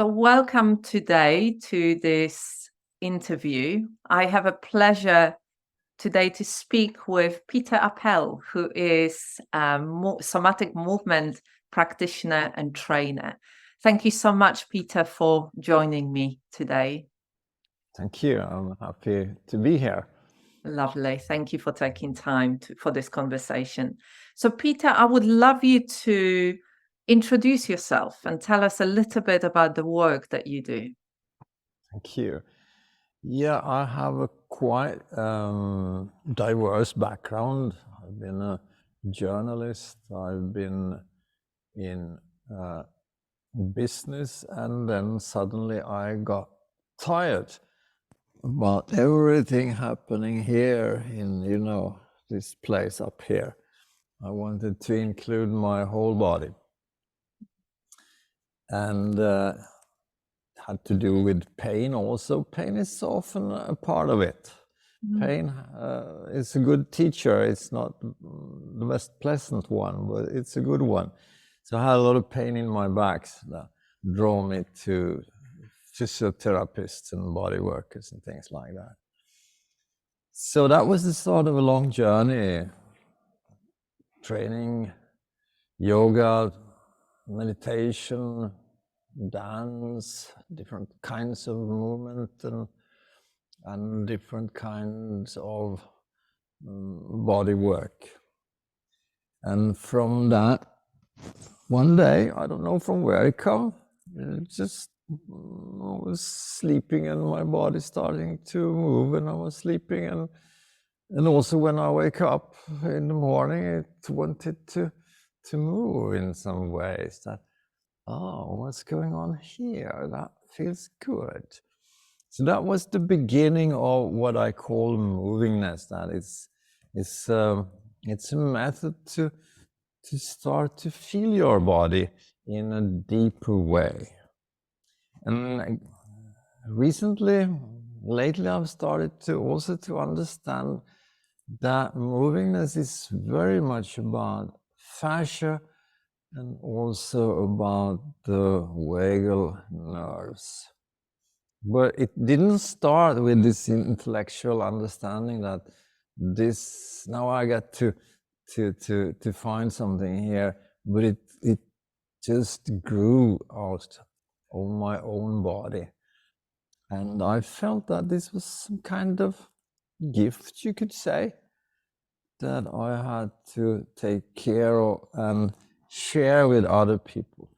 So welcome today to this interview. I have a pleasure today to speak with Peter Appel, who is a somatic movement practitioner and trainer. Thank you so much, Peter, for joining me today. Thank you. I'm happy to be here. Lovely. Thank you for taking time for this conversation. So, Peter, I would love you to introduce yourself and tell us a little bit about the work that you do. Thank you. Yeah, I have a quite diverse background. I've been a journalist. I've been in business, and then suddenly I got tired about everything happening here in, this place up here. I wanted to include my whole body. And had to do with pain also. Pain is often a part of it. Pain is a good teacher. It's not the most pleasant one, but it's a good one. So I had a lot of pain in my back that drew me to physiotherapists and body workers and things like that. So that was the start of a long journey. Training, yoga, meditation, dance, different kinds of movement and different kinds of body work. And from that, one day, I don't know from where it came, I was sleeping and my body starting to move, and I was sleeping, and also when I wake up in the morning, it wanted to move in some ways. That, oh, what's going on here? That feels good. So that was the beginning of what I call movingness. That it's a method to start to feel your body in a deeper way. And lately, I've started to also to understand that movingness is very much about fascia and also about the vagal nerves. But it didn't start with this intellectual understanding that this, now I got to find something here, but it just grew out of my own body. And I felt that this was some kind of gift, you could say, that I had to take care of and share with other people.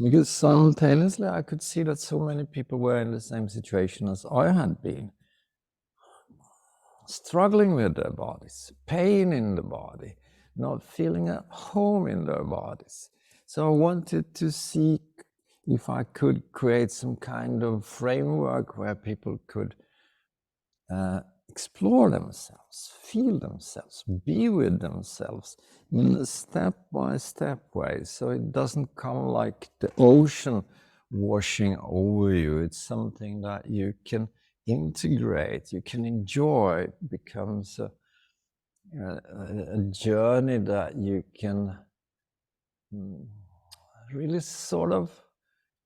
Because simultaneously I could see that so many people were in the same situation as I had been. Struggling with their bodies, pain in the body, not feeling at home in their bodies. So I wanted to see if I could create some kind of framework where people could explore themselves, feel themselves, be with themselves in a step-by-step way. So it doesn't come like the ocean washing over you. It's something that you can integrate, you can enjoy. It becomes a journey that you can really sort of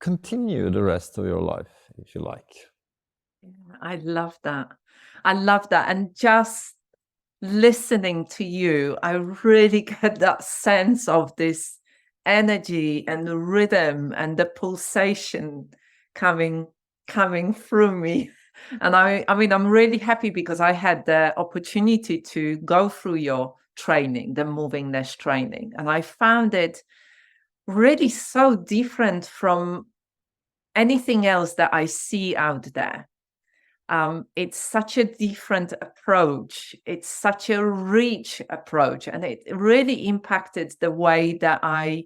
continue the rest of your life, if you like. I love that. I love that. And just listening to you, I really get that sense of this energy and the rhythm and the pulsation coming through me. And I mean, I'm really happy because I had the opportunity to go through your training, the Movingness training, and I found it really so different from anything else that I see out there. It's such a different approach. It's such a rich approach, and it really impacted the way that I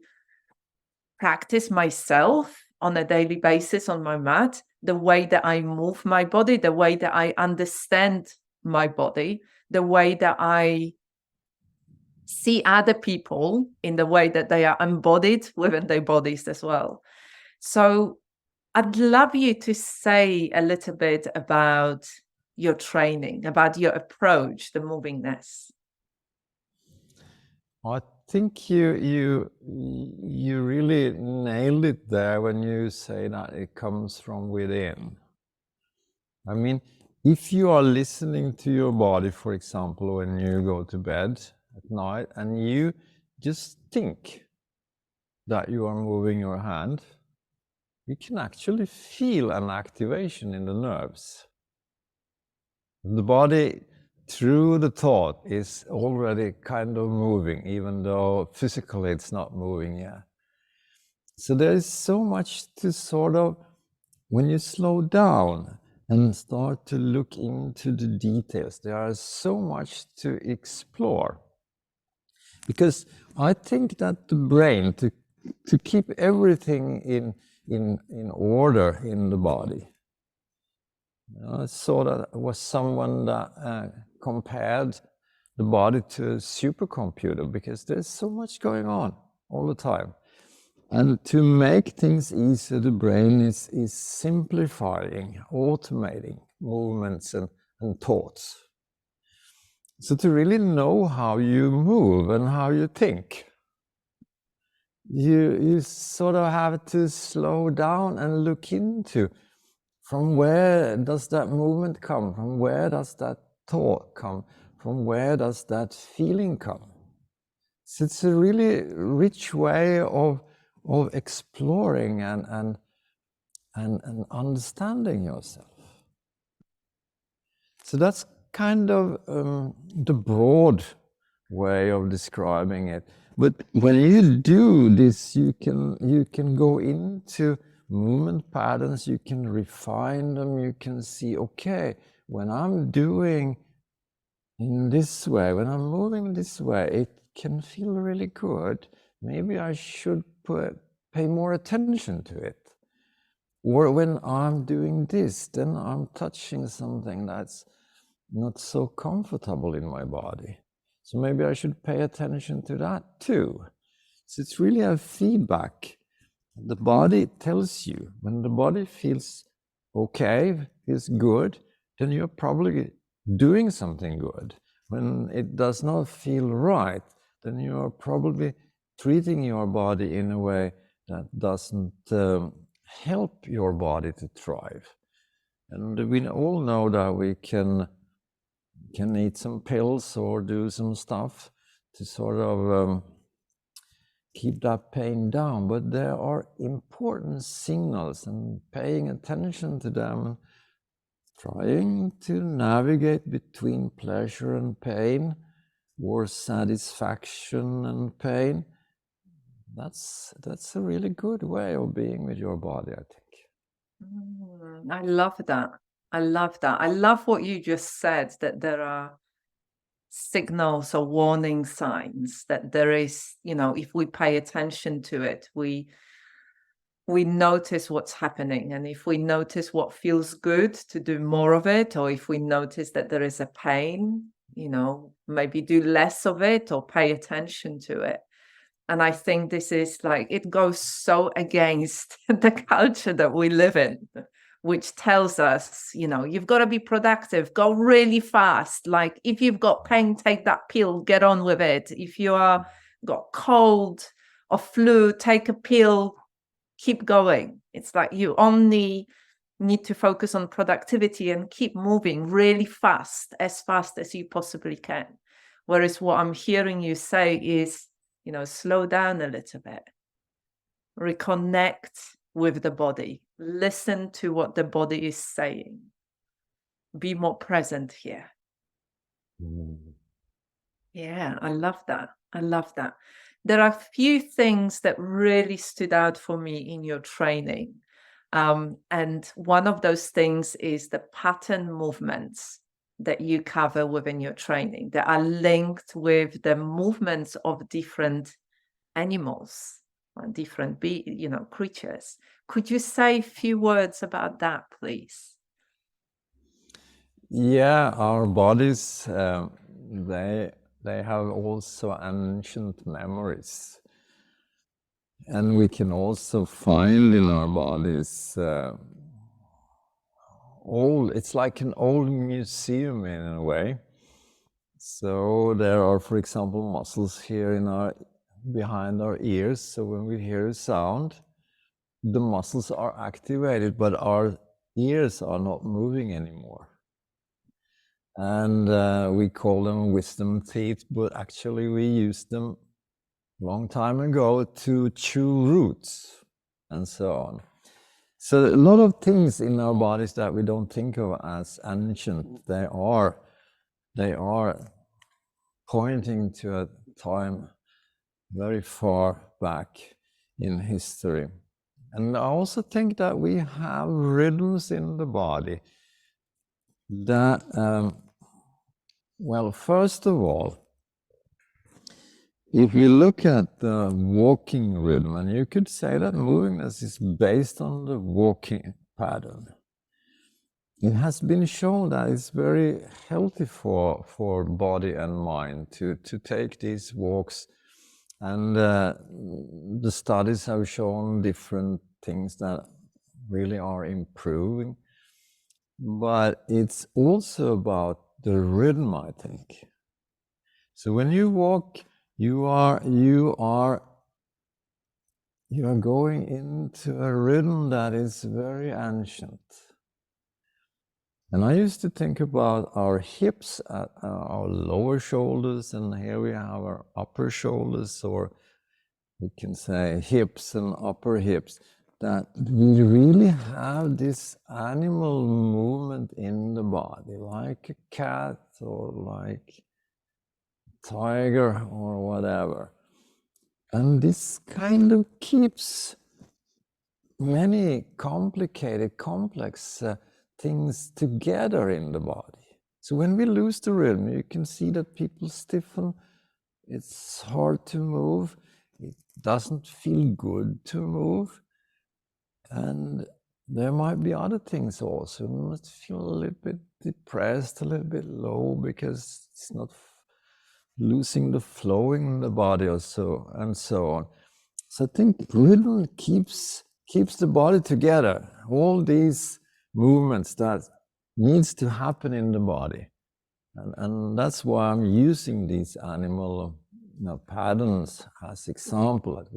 practice myself on a daily basis on my mat, the way that I move my body, the way that I understand my body, the way that I see other people in the way that they are embodied within their bodies as well. So I'd love you to say a little bit about your training, about your approach, the Movingness. I think you really nailed it there when you say that it comes from within. I mean, if you are listening to your body, for example, when you go to bed at night, and you just think that you are moving your hand, you can actually feel an activation in the nerves. The body, through the thought, is already kind of moving, even though physically it's not moving yet. So there is so much to sort of, when you slow down and start to look into the details, there is so much to explore. Because I think that the brain, to keep everything in order in the body, I saw that was someone that compared the body to a supercomputer, because there's so much going on all the time. And to make things easier, the brain is simplifying, automating movements and thoughts. So to really know how you move and how you think, you sort of have to slow down and look into, from where does that movement come? From where does that thought come? From where does that feeling come? So it's a really rich way of exploring and understanding yourself. So that's kind of the broad way of describing it. But when you do this, you can go into movement patterns, you can refine them, you can see, okay, when I'm doing in this way, when I'm moving this way, it can feel really good. Maybe I should pay more attention to it. Or when I'm doing this, then I'm touching something that's not so comfortable in my body. So maybe I should pay attention to that too. So it's really a feedback. The body tells you, when the body feels okay, feels good, then you're probably doing something good. When it does not feel right, then you're probably treating your body in a way that doesn't help your body to thrive. And we all know that we can eat some pills or do some stuff to sort of keep that pain down, but there are important signals, and paying attention to them, trying to navigate between pleasure and pain, or satisfaction and pain. That's a really good way of being with your body, I think. I love that. I love that. I love what you just said, that there are signals or warning signs, that there is, if we pay attention to it, we notice what's happening. And if we notice what feels good, to do more of it, or if we notice that there is a pain, maybe do less of it or pay attention to it. And I think this is it goes so against the culture that we live in, which tells us, you've got to be productive, go really fast. Like, if you've got pain, take that pill, get on with it. If you are got cold or flu, take a pill, keep going. It's like you only need to focus on productivity and keep moving really fast as you possibly can. Whereas what I'm hearing you say is, slow down a little bit, reconnect with the body, listen to what the body is saying, be more present here. Yeah, I love that. I love that. There are a few things that really stood out for me in your training. And one of those things is the pattern movements that you cover within your training that are linked with the movements of different animals, different creatures. Could you say a few words about that, please? Yeah, our bodies, they have also ancient memories. And we can also find in our bodies it's like an old museum in a way. So there are, for example, muscles here in our behind our ears. So when we hear a sound, the muscles are activated, but our ears are not moving anymore. And we call them wisdom teeth, but actually we used them long time ago to chew roots and so on. So a lot of things in our bodies that we don't think of as ancient, they are pointing to a time very far back in history. And I also think that we have rhythms in the body that, well, first of all, if you look at the walking rhythm, and you could say that Movingness is based on the walking pattern, it has been shown that it's very healthy for body and mind to take these walks. And the studies have shown different things that really are improving. But it's also about the rhythm, I think. So when you walk, you are going into a rhythm that is very ancient. And I used to think about our hips, our lower shoulders, and here we have our upper shoulders, or we can say hips and upper hips, that we really have this animal movement in the body, like a cat or like a tiger or whatever. And this kind of keeps many complicated, complex things together in the body. So when we lose the rhythm, you can see that people stiffen. It's hard to move. It doesn't feel good to move. And there might be other things also. You must feel a little bit depressed, a little bit low, because it's not losing the flow in the body or so, and so on. So I think rhythm keeps the body together. All these movements that needs to happen in the body. And that's why I'm using these animal patterns as example. That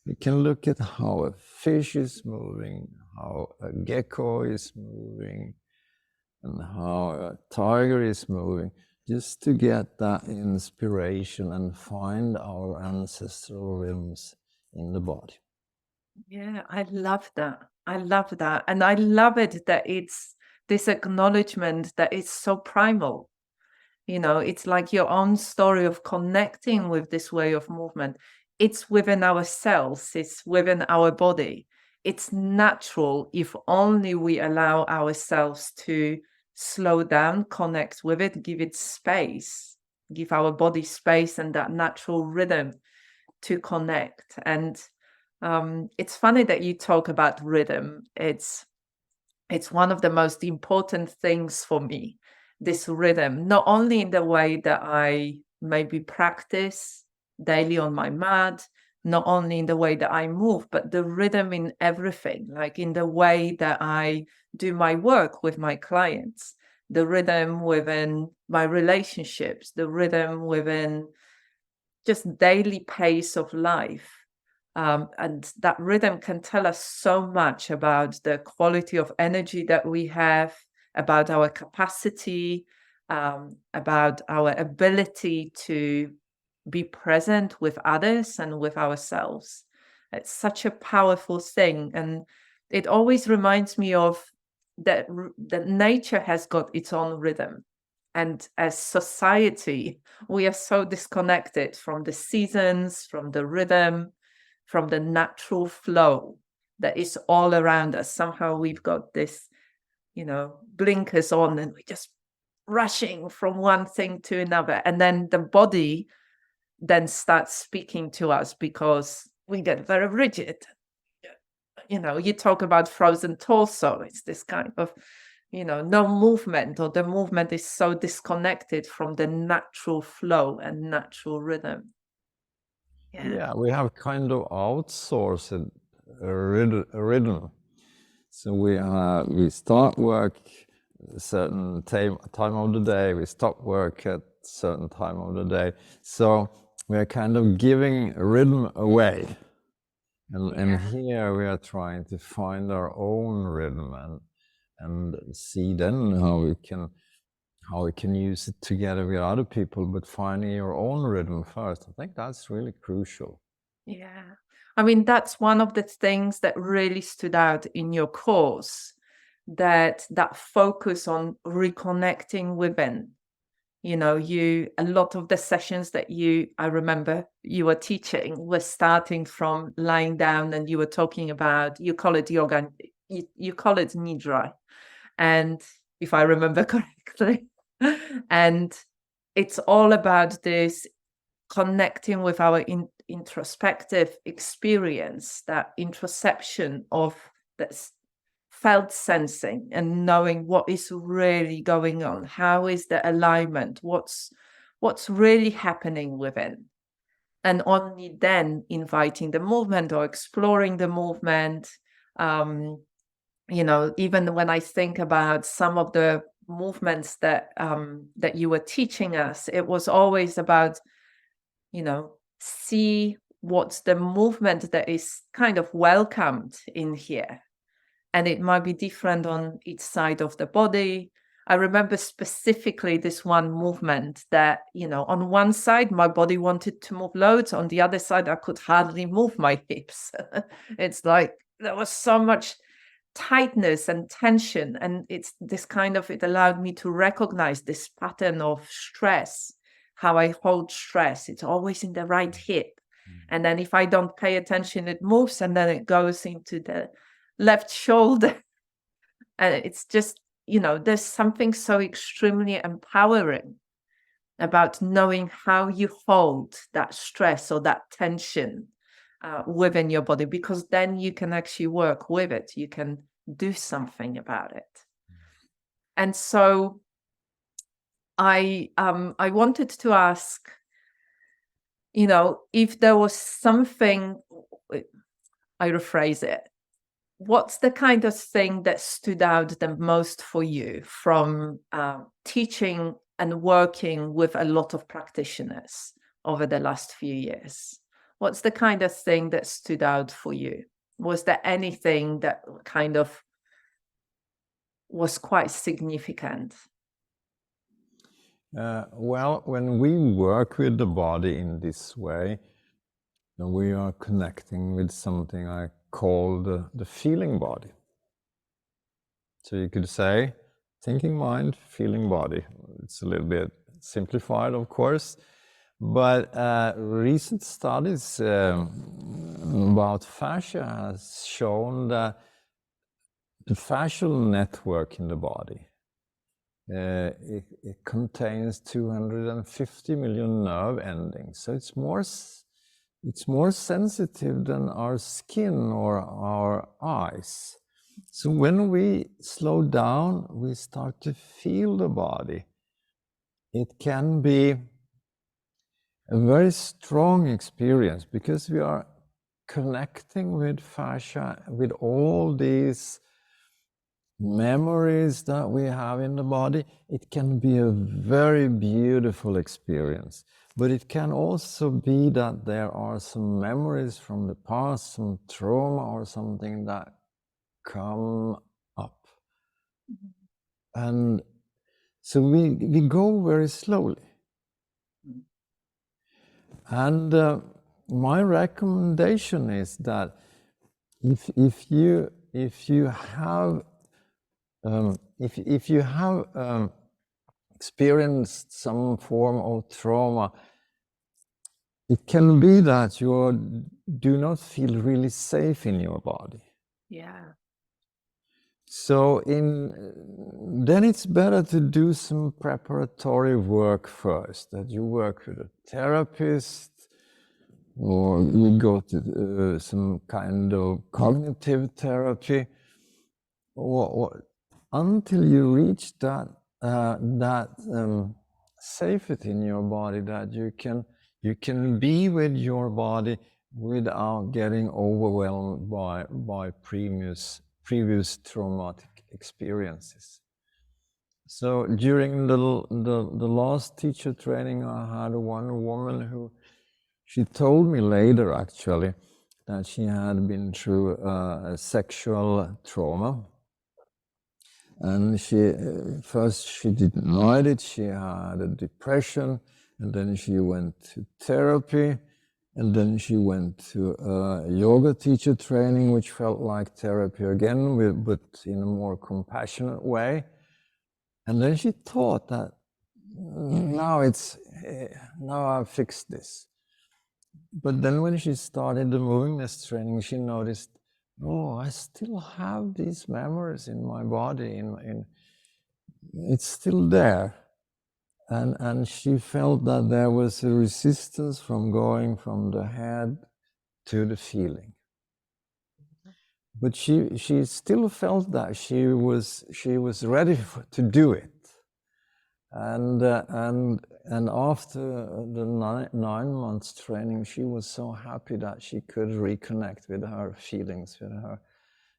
we can look at how a fish is moving, how a gecko is moving, and how a tiger is moving, just to get that inspiration and find our ancestral rhythms in the body. Yeah, I love that. I love that. And I love it that it's this acknowledgement that it's so primal. You know, it's like your own story of connecting with this way of movement. It's within ourselves, it's within our body. It's natural if only we allow ourselves to slow down, connect with it, give it space, give our body space and that natural rhythm to connect. And it's funny that you talk about rhythm. It's one of the most important things for me, this rhythm, not only in the way that I maybe practice daily on my mat, not only in the way that I move, but the rhythm in everything, like in the way that I do my work with my clients, the rhythm within my relationships, the rhythm within just daily pace of life. And that rhythm can tell us so much about the quality of energy that we have, about our capacity, about our ability to be present with others and with ourselves. It's such a powerful thing. And it always reminds me of that nature has got its own rhythm. And as society, we are so disconnected from the seasons, from the rhythm, from the natural flow that is all around us. Somehow we've got this, blinkers on and we're just rushing from one thing to another. And then the body then starts speaking to us because we get very rigid. You talk about frozen torso. It's this kind of, no movement, or the movement is so disconnected from the natural flow and natural rhythm. Yeah, we have kind of outsourced a rhythm. So we start work a certain time of the day, we stop work at a certain time of the day. So we are kind of giving rhythm away. And Yeah. here we are trying to find our own rhythm and see then how we can use it together with other people, but finding your own rhythm first. I think that's really crucial. Yeah. I mean, that's one of the things that really stood out in your course, that focus on reconnecting within. You know, a lot of the sessions that I remember you were teaching were starting from lying down, and you were talking about, you call it yoga, you call it nidra. And if I remember correctly, and it's all about this connecting with our introspective experience, that introspection of that felt sensing and knowing what is really going on. How is the alignment? What's really happening within? And only then inviting the movement or exploring the movement. You know, even when I think about some of the movements that you were teaching us, it was always about, you know, see what's the movement that is kind of welcomed in here. And it might be different on each side of the body. I remember specifically this one movement that, you know, on one side, my body wanted to move loads. On the other side, I could hardly move my hips. It's like there was so much tightness and tension. And it's this kind of, it allowed me to recognize this pattern of stress, how I hold stress. It's always in the right hip. And then if I don't pay attention, it moves and then it goes into the left shoulder. And it's just, you know, there's something so extremely empowering about knowing how you hold that stress or that tension within your body, because then you can actually work with it. You can do something about it. And so I wanted to ask, you know, if there was something, I rephrase it, what's the kind of thing that stood out the most for you from teaching and working with a lot of practitioners over the last few years? What's the kind of thing that stood out for you? Was there anything that kind of was quite significant? Well, when we work with the body in this way, we are connecting with something I call the feeling body. So you could say thinking mind, feeling body. It's a little bit simplified, of course, but recent studies about fascia has shown that the fascial network in the body, it contains 250 million nerve endings. So it's more sensitive than our skin or our eyes. So when we slow down, we start to feel the body. It can be a very strong experience because we are connecting with fascia, with all these memories that we have in the body. It can be a very beautiful experience, but it can also be that there are some memories from the past, some trauma or something that come up. And so we go very slowly. And my recommendation is that if you have experienced some form of trauma, it can be that you do not feel really safe in your body. Yeah. So then it's better to do some preparatory work first, that you work with a therapist or you go to some kind of cognitive therapy, or until you reach that safety in your body, that you can be with your body without getting overwhelmed by previous traumatic experiences. So during the last teacher training, I had one woman who She told me later, actually, that she had been through a sexual trauma. And first she denied it, she had a depression, and then she went to therapy, and then she went to a yoga teacher training, which felt like therapy again, but in a more compassionate way. And then she thought that now I've fixed this. But then when she started the Movingness training, she noticed, oh, I still have these memories in my body, it's still there. And she felt that there was a resistance from going from the head to the feeling. But she still felt that she was ready to do it. And after the 9 months training, she was so happy that she could reconnect with her feelings, with her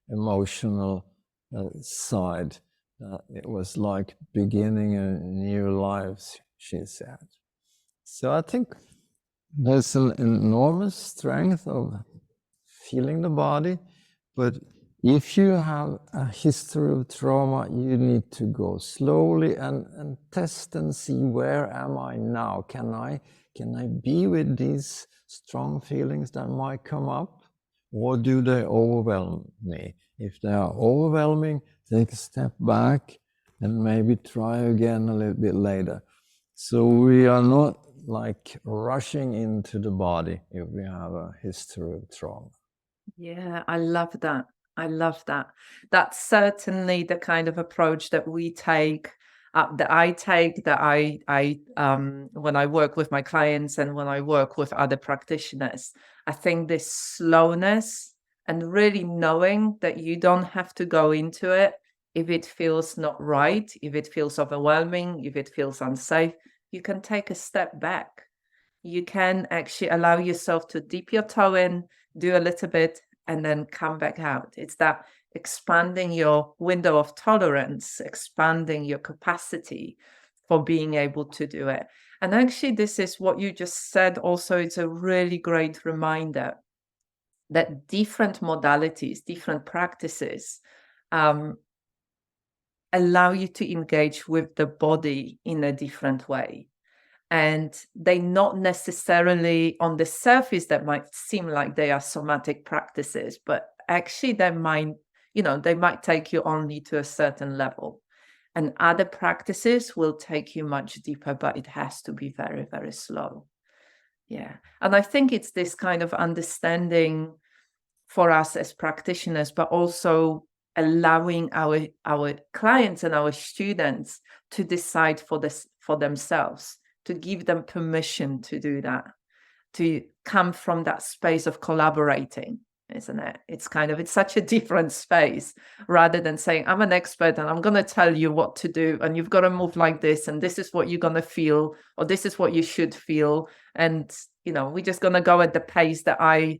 emotional side. It was like beginning a new life, she said. So I think there's an enormous strength of feeling the body, but if you have a history of trauma, you need to go slowly and test and see, where am I now? Can I be with these strong feelings that might come up, or do they overwhelm me? If they are overwhelming, take a step back and maybe try again a little bit later. So we are not like rushing into the body if we have a history of trauma. Yeah, I love that. I love that. That's certainly the kind of approach that we take, that I take, that I when I work with my clients and when I work with other practitioners. I think this slowness and really knowing that you don't have to go into it if it feels not right, if it feels overwhelming, if it feels unsafe, you can take a step back. You can actually allow yourself to dip your toe in, do a little bit, and then come back out. It's that expanding your window of tolerance, expanding your capacity for being able to do it. And actually, this is what you just said. Also, it's a really great reminder that different modalities, different practices allow you to engage with the body in a different way. And they not necessarily on the surface that might seem like they are somatic practices, but actually they might take you only to a certain level. And other practices will take you much deeper, but it has to be very, very slow. Yeah. And I think it's this kind of understanding for us as practitioners, but also allowing our clients and our students to decide for themselves, to give them permission to do that, to come from that space of collaborating, isn't it? It's such a different space, rather than saying, I'm an expert and I'm going to tell you what to do, and you've got to move like this, and this is what you're going to feel, or this is what you should feel. And, we're just going to go at the pace that I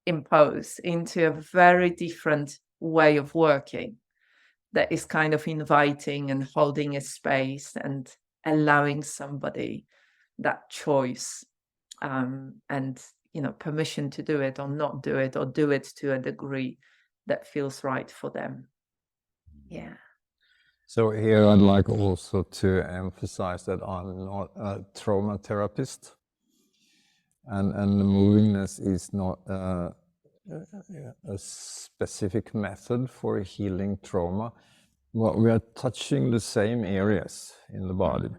impose, into a very different way of working that is kind of inviting and holding a space and allowing somebody that choice, and permission to do it or not do it, or do it to a degree that feels right for them. Yeah. So here I'd like also to emphasize that I'm not a trauma therapist, and the Movingness is not a specific method for healing trauma. Well, we are touching the same areas in the body,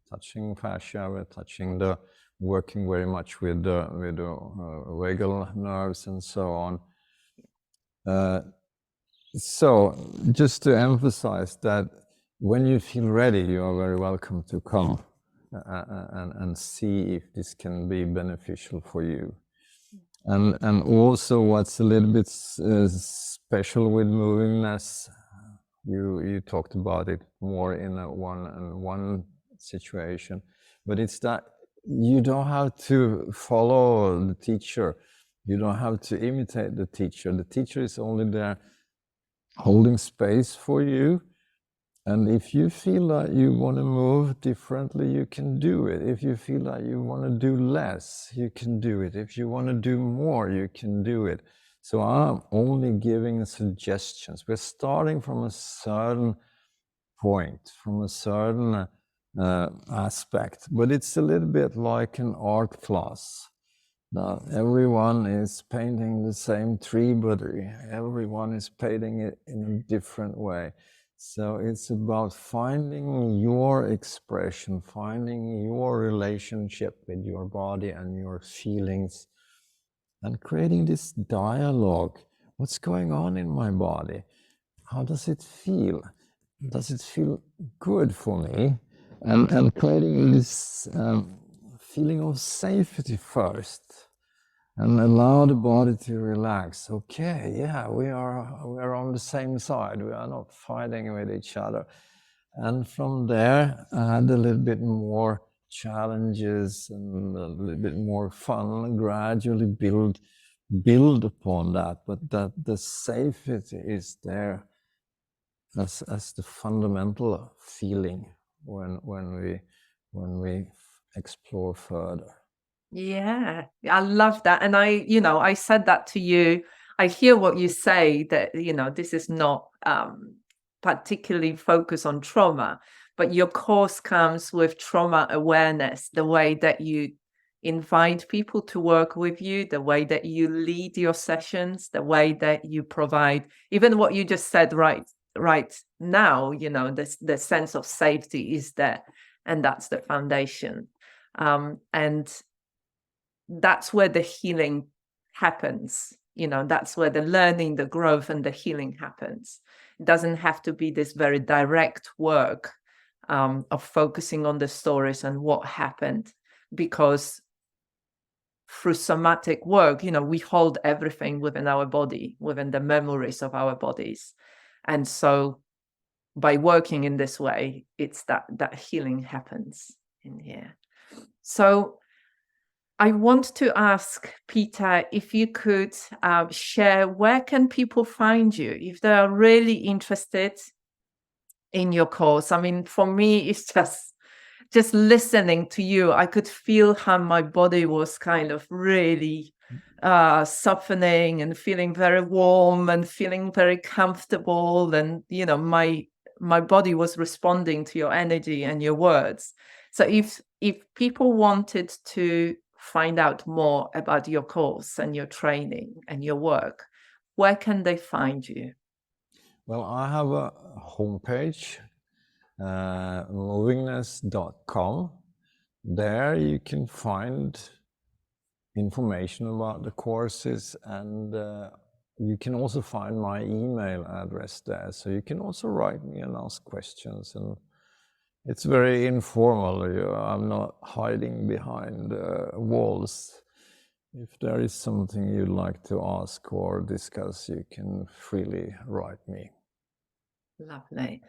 touching fascia, we're working very much with the vagal nerves and so on. So just to emphasize that when you feel ready, you are very welcome to come and see if this can be beneficial for you. And also what's a little bit special with Movingness, you talked about it more in a one-on-one situation, but it's that you don't have to follow the teacher. You don't have to imitate the teacher. The teacher is only there holding space for you, And if you feel that you want to move differently, you can do it. If you feel that you want to do less, you can do it. If you want to do more, you can do it. So I'm only giving suggestions. We're starting from a certain point, from a certain aspect, but it's a little bit like an art class. Now, everyone is painting the same tree, but everyone is painting it in a different way. So it's about finding your expression, finding your relationship with your body and your feelings, and creating this dialogue. What's going on in my body? How does it feel? Does it feel good for me? And creating this feeling of safety first, and allow the body to relax. Okay, yeah, we are on the same side. We are not fighting with each other. And from there, add a little bit more challenges and a little bit more fun, and gradually build upon that. But that the safety is there as the fundamental feeling when we explore further. Yeah, I love that. And I said that to you. I hear what you say, that, this is not particularly focused on trauma, but your course comes with trauma awareness, the way that you invite people to work with you, the way that you lead your sessions, the way that you provide, even what you just said right now, the sense of safety is there, and that's the foundation. And that's where the healing happens. That's where the learning, the growth, and the healing happens. It doesn't have to be this very direct work of focusing on the stories and what happened, because through somatic work, we hold everything within our body, within the memories of our bodies. And so by working in this way, it's that healing happens in here. So I want to ask Peter if you could share, where can people find you if they are really interested in your course? I mean, for me, it's just listening to you. I could feel how my body was kind of really softening and feeling very warm and feeling very comfortable, and my body was responding to your energy and your words. So if people wanted to find out more about your course and your training and your work, where can they find you? Well, I have a homepage, movingness.com. There you can find information about the courses, and you can also find my email address there. So you can also write me and ask questions, and it's very informal. I'm not hiding behind walls. If there is something you'd like to ask or discuss, you can freely write me. Lovely.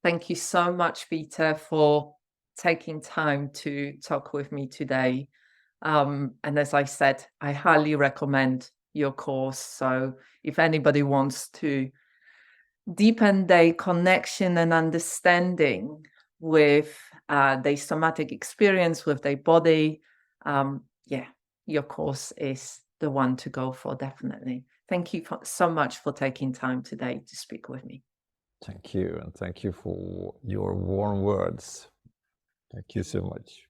Thank you so much, Peter, for taking time to talk with me today. And as I said, I highly recommend your course. So if anybody wants to deepen their connection and understanding with their somatic experience with their body, your course is the one to go for, definitely. Thank you so much for taking time today to speak with me. Thank you, and thank you for your warm words. Thank you so much.